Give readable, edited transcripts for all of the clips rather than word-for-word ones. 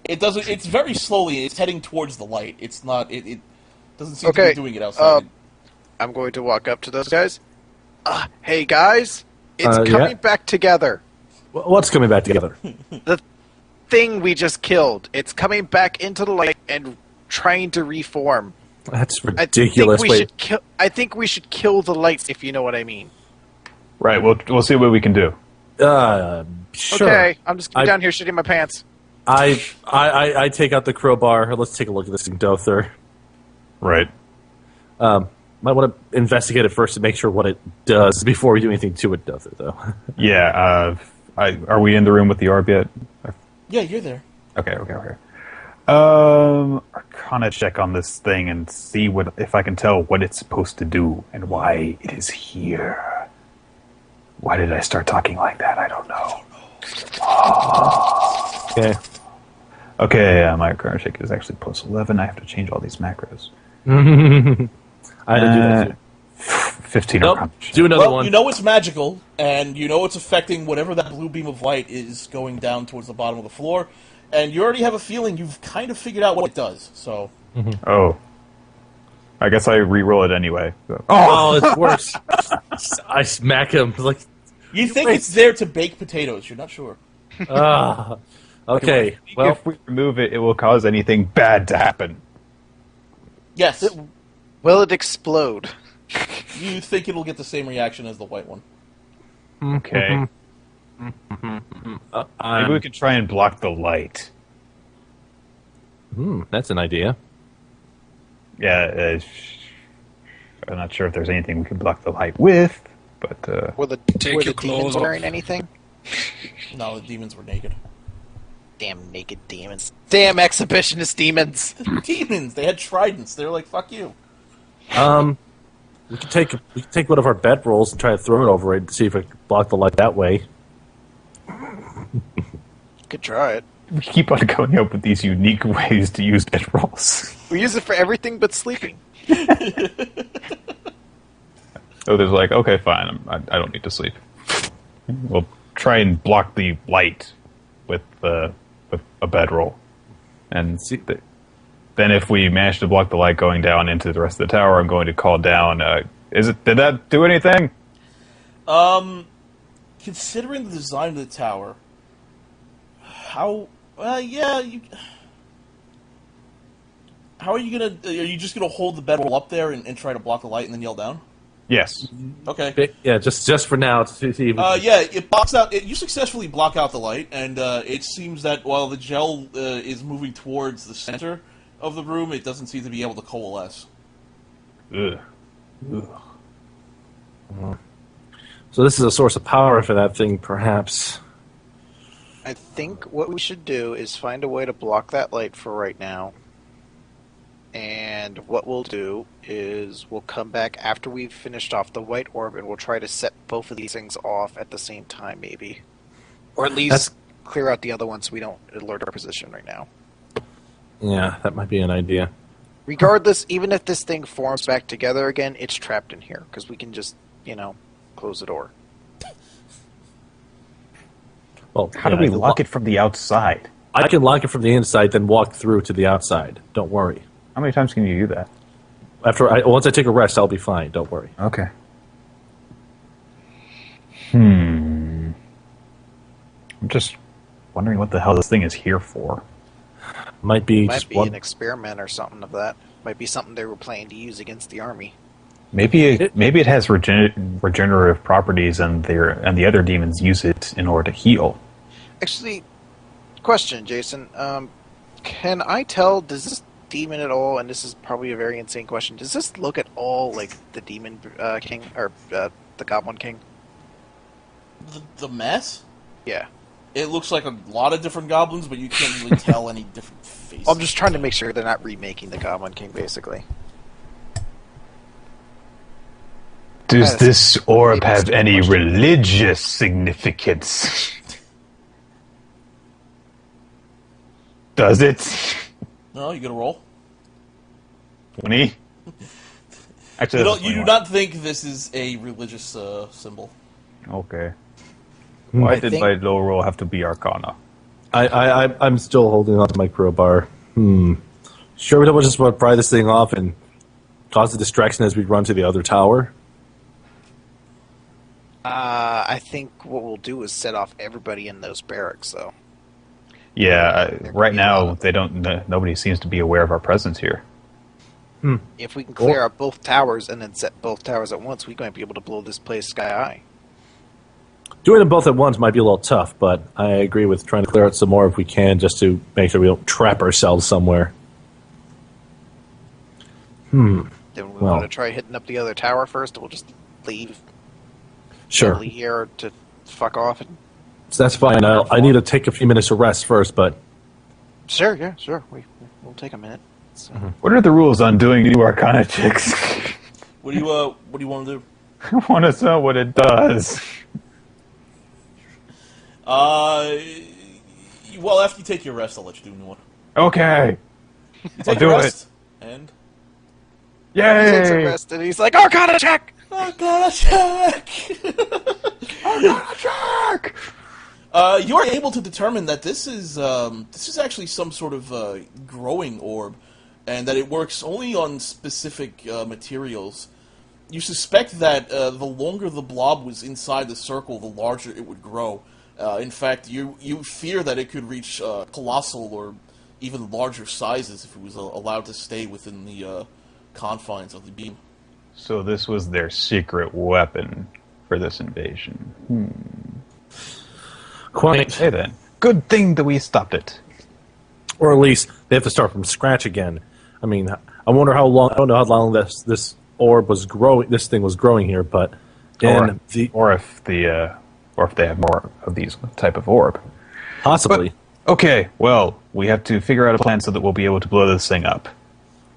It doesn't. It's very slowly. It's heading towards the light. It's not. It doesn't seem to be doing it outside. I'm going to walk up to those guys. Hey guys, it's coming back together. What's coming back together? The thing we just killed. It's coming back into the light and trying to reform. That's ridiculous. I think we should kill the lights, if you know what I mean. Right. We'll see what we can do. Sure. Okay, I'm just down here shitting my pants. I take out the crowbar. Let's take a look at this thing, Dother. Right. Might want to investigate it first to make sure what it does before we do anything to it, Dother, though. Yeah. Are we in the room with the orb yet? Yeah, you're there. Okay. Arcana check on this thing and see if I can tell what it's supposed to do and why it is here. Why did I start talking like that? I don't know. Oh. Okay. Okay, my Arcana check is actually plus 11. I have to change all these macros. I had to do that too. 15 Arcana check. Do another one. You know it's magical, and you know it's affecting whatever that blue beam of light is going down towards the bottom of the floor, and you already have a feeling you've kind of figured out what it does, so... Oh. I guess I re-roll it anyway. So. Oh, it's worse. I smack him. Like, you think it's there to bake potatoes, you're not sure. Okay, well... If we remove it, it will cause anything bad to happen. Yes. Will it explode? You think it'll get the same reaction as the white one. Okay. Maybe we could try and block the light. That's an idea. Yeah, I'm not sure if there's anything we can block the light with, but... Were the demons wearing anything? No, the demons were naked. Damn naked demons. Damn exhibitionist demons! Demons! They had tridents. They were like, fuck you. We could take one of our bedrolls and try to throw it over it and see if it can block the light that way. Could try it. We keep on going up with these unique ways to use bedrolls. We use it for everything but sleeping. So there's like, okay, fine, I don't need to sleep. We'll try and block the light with a bedroll. And see then if we manage to block the light going down into the rest of the tower, I'm going to call down... did that do anything? Considering the design of the tower, how... yeah, how are you gonna... Are you just gonna hold the bedroll up there and try to block the light and then yell down? Yes. Okay. Yeah, just for now. To see if yeah, it blocks out... You successfully block out the light, and it seems that while the gel is moving towards the center of the room, it doesn't seem to be able to coalesce. Ugh. So this is a source of power for that thing, perhaps. I think what we should do is find a way to block that light for right now. And what we'll do is we'll come back after we've finished off the white orb and we'll try to set both of these things off at the same time, maybe. Or at least clear out the other one so we don't alert our position right now. Yeah, that might be an idea. Regardless, even if this thing forms back together again, it's trapped in here, because we can just, close the door. Well, How do we lock it from the outside? I can lock it from the inside, then walk through to the outside. Don't worry. How many times can you do that? Once I take a rest, I'll be fine. Don't worry. Okay. I'm just wondering what the hell this thing is here for. Might be an experiment or something of that. Might be something they were planning to use against the army. Maybe it has regenerative properties, and the other demons use it in order to heal. Actually, question, Jason. Can I tell? Does this demon at all? And this is probably a very insane question. Does this look at all like the demon king or the goblin king? The mess? Yeah. It looks like a lot of different goblins, but you can't really tell any different faces. I'm just trying to make sure they're not remaking the Goblin King, basically. Does this orb have any religious significance? Does it? No, you get a roll. 20? Actually, you do not think this is a religious symbol. Okay. Why did my low roll have to be Arcana? I'm still holding on to my crowbar. Sure, we don't just want to pry this thing off and cause a distraction as we run to the other tower? I think what we'll do is set off everybody in those barracks, though. Yeah, right now they don't. Nobody seems to be aware of our presence here. If we can clear out both towers and then set both towers at once, we might be able to blow this place sky high. Doing them both at once might be a little tough, but I agree with trying to clear out some more if we can, just to make sure we don't trap ourselves somewhere. Then we want to try hitting up the other tower first, and we'll just leave. Sure. Emily here to fuck off. And So that's fine. I need to take a few minutes to rest first, but... Sure, yeah, sure. We'll take a minute. So. What are the rules on doing new Arcana checks? What do you want to do? I want to know what it does. Well, after you take your rest, I'll let you do a new one. Okay. You take I'll your do rest, and He takes a Yay! rest, and he's like, Arcana check! Arcana check. Arcana check! You are able to determine that this is actually some sort of growing orb, and that it works only on specific materials. You suspect that the longer the blob was inside the circle, the larger it would grow. In fact, you fear that it could reach colossal or even larger sizes if it was allowed to stay within the confines of the beam. So this was their secret weapon for this invasion. Quite. Hey then. Good thing that we stopped it. Or at least they have to start from scratch again. I mean, I wonder how long... I don't know how long this orb was growing... This thing was growing here, but... Or if they have more of these type of orb. Possibly. But, okay, well, we have to figure out a plan so that we'll be able to blow this thing up.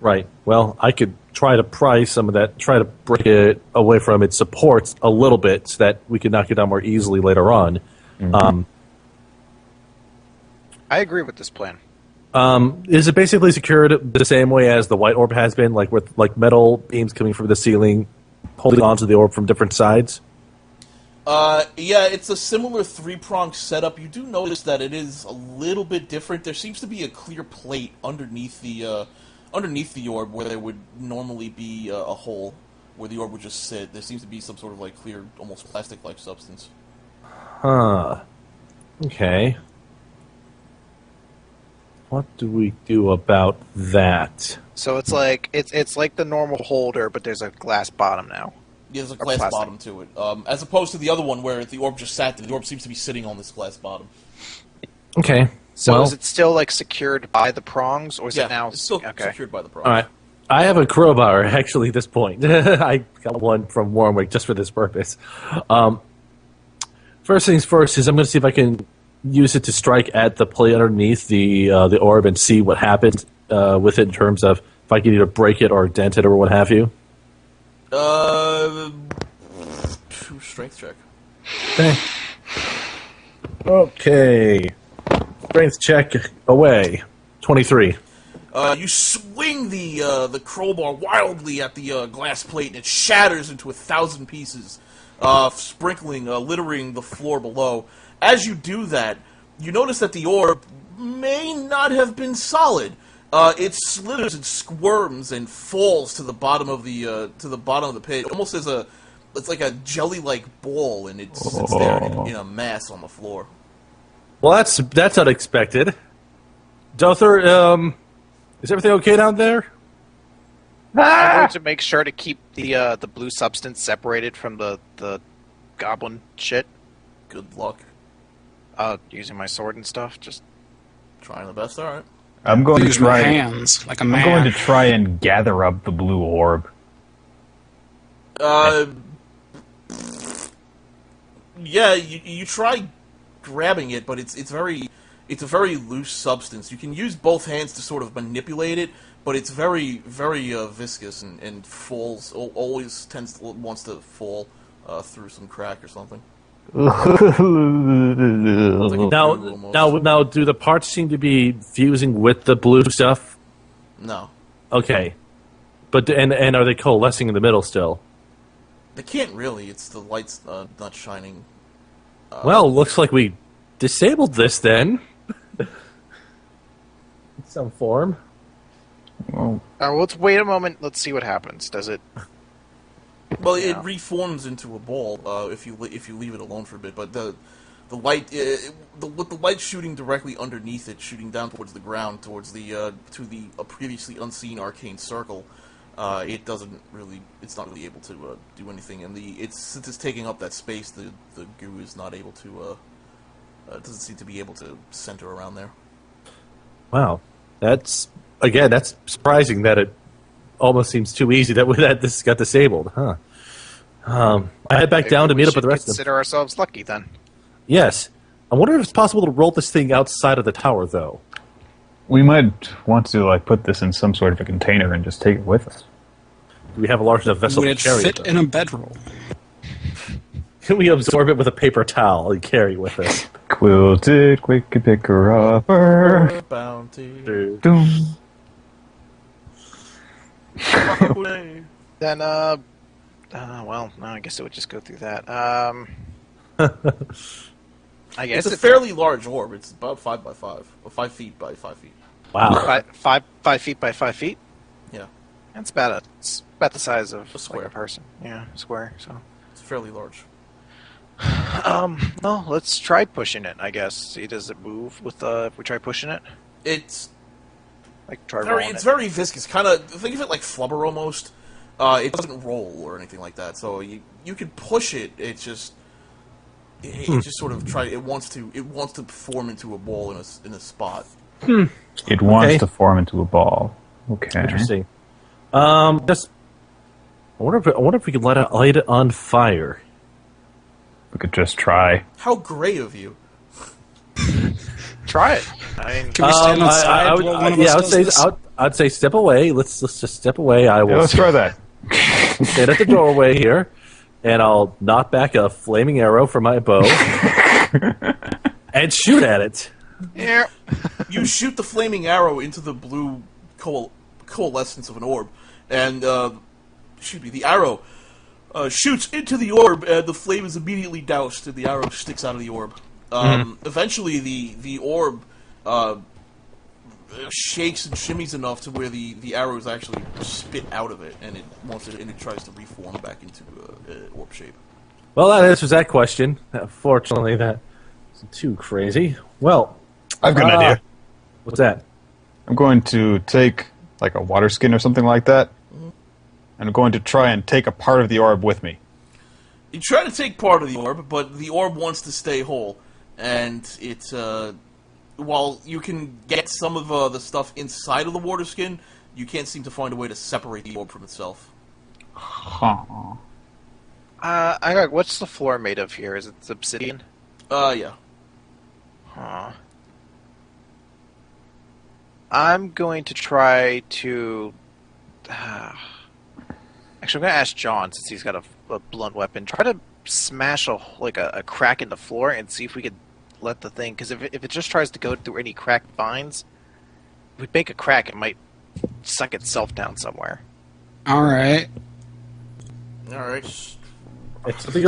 Right. Well, I could try to pry some of that, try to break it away from its supports a little bit so that we could knock it down more easily later on. I agree with this plan. Is it basically secured the same way as the white orb has been, like with metal beams coming from the ceiling, holding onto the orb from different sides? Yeah, it's a similar three-pronged setup. You do notice that it is a little bit different. There seems to be a clear plate underneath the orb where there would normally be a hole where the orb would just sit. There seems to be some sort of like clear, almost plastic-like substance. Huh. Okay. What do we do about that? So it's like it's like the normal holder, but there's a glass bottom now. Yeah, there's a glass plastic. bottom to it, as opposed to the other one where the orb just sat there. The orb seems to be sitting on this glass bottom. Okay. So well, is it still like secured by the prongs, or is Yeah, it now it's still okay? secured by the prongs. all right. I have a crowbar, actually, at this point. I got one from Wyrmwick just for this purpose. First things first is I'm going to see if I can use it to strike at the plate underneath the orb and see what happens with it in terms of if I can either break it or dent it or what have you. Strength check. Okay. Okay. Strength check away. 23. You swing the crowbar wildly at the glass plate, and it shatters into 1,000 pieces, littering the floor below. As you do that, you notice that the orb may not have been solid. It slithers and squirms and falls to the bottom of the pit, almost as it's like a jelly-like ball, and it sits there in a mass on the floor. Well, that's unexpected. Dother, is everything okay down there? I'm going to make sure to keep the blue substance separated from the goblin shit. Good luck. Using my sword and stuff. Just Trying the best. All right. I'm going to Use my try. hands like a man. I'm going to try and gather up the blue orb. Yeah, you try grabbing it, but it's a very loose substance. You can use both hands to sort of manipulate it, but it's very viscous and falls. Always wants to fall through some crack or something. Now, do the parts seem to be fusing with the blue stuff? No, Okay, but and are they coalescing in the middle still? they can't really. It's the light's not shining. Well, looks like we disabled this then. in some form. Well, let's wait a moment. Let's see what happens. Does it? Well, it Yeah. reforms into a ball if you leave it alone for a bit. But the light with the light shooting directly underneath it, shooting down towards the ground, towards the to the previously unseen arcane circle, it's not really able to do anything. And since it's taking up that space, the goo is not able to doesn't seem to be able to center around there. Wow, that's surprising that it almost seems too easy that this got disabled, huh? I head back down to meet up with the rest of them. Consider ourselves lucky then. Yes. I wonder if it's possible to roll this thing outside of the tower, though. we might want to put this in some sort of a container and just take it with us. Do we have a large enough vessel Would to it carry fit it? in a bedroll? Can we absorb it with a paper towel and carry it with us? Quilted, quick picker upper. Bounty. Doom. Then, well, no, I guess it would just go through that. I guess It's a fairly large orb. It's about 5 by 5, or 5 feet by 5 feet. Wow. five feet by 5 feet. Yeah, That's about it's about the size of A square. like a person. Yeah, square. So, it's fairly large. well, let's try pushing it. I guess. See, does it move with if we try pushing it? It's Like try very, rolling it's it. very viscous. Kind of think of it like flubber almost. It doesn't roll or anything like that. So you can push it. It just sort of it wants to form into a ball in a spot. It wants Okay. to form into a ball. Okay. Interesting. Just, I wonder if we could light it on fire. We could just try. How gray of you! Try it. I mean, Can we stand outside I would, while one of yeah, us I would does say this? I'd say step away. Let's just step away. I Yeah, will let's try that. stand at the doorway here, and I'll knock back a flaming arrow from my bow and shoot at it. yeah. You shoot the flaming arrow into the blue coalescence of an orb, and the arrow shoots into the orb, and the flame is immediately doused, and the arrow sticks out of the orb. Eventually, the orb shakes and shimmies enough to where the arrow is actually spit out of it, and it tries to reform back into orb shape. Well, that answers that question. Fortunately, that isn't too crazy. Well, I've got an idea. what's that? I'm going to take like a water skin or something like that, and I'm going to try and take a part of the orb with me. You try to take part of the orb, but the orb wants to stay whole, and it while you can get some of the stuff inside of the water skin, you can't seem to find a way to separate the orb from itself. Huh. I got. What's the floor made of here? Is it obsidian? Yeah. Huh. I'm going to try to. Actually, I'm going to ask John, since he's got a blunt weapon. Try to smash a crack in the floor and see if we could let the thing. Because if it just tries to go through any cracked vines, if we make a crack, it might suck itself down somewhere. All right. Alright. If something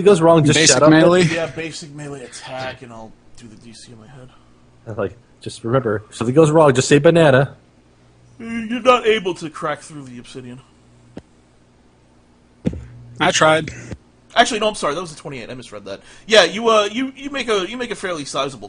goes wrong, just Basic shut up. melee. Yeah, basic melee attack, and I'll do the DC in my head. Just remember, if something goes wrong, just say banana. You're not able to crack through the obsidian. I tried. Actually, no, I'm sorry. That was a 28. I misread that. Yeah, you make a fairly sizable